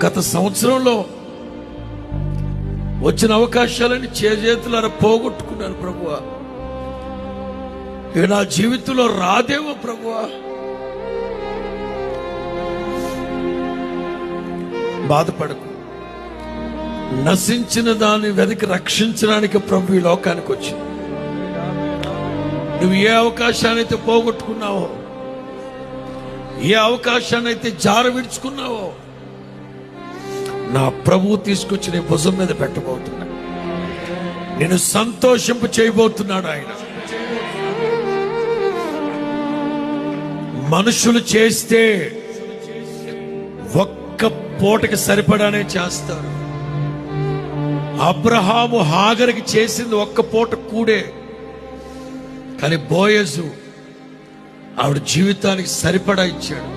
గత సంవత్సరంలో వచ్చిన అవకాశాలని చేతులారా పోగొట్టుకున్నాను ప్రభువా. ఇక నా జీవితంలో రాదేమో ప్రభువా. బాధపడకు. నశించిన దాన్ని వెతికి రక్షించడానికి ప్రభు ఈ లోకానికి వచ్చింది. నువ్వు ఏ అవకాశాన్ని అయితే పోగొట్టుకున్నావో, ఏ అవకాశాన్ని అయితే జార విడుచుకున్నావో, నా ప్రభువు తీసుకొచ్చి నీ భుజం మీద పెట్టబోతున్నా. నేను సంతోషింపు చేయబోతున్నాడు ఆయన. మనుషులు చేస్తే ఒక్క పూటకి సరిపడానే చేస్తారు. అబ్రహాము హాగరికి చేసింది ఒక్క పూట కూడే, కానీ బోయజు ఆవిడ జీవితానికి సరిపడా ఇచ్చాడు.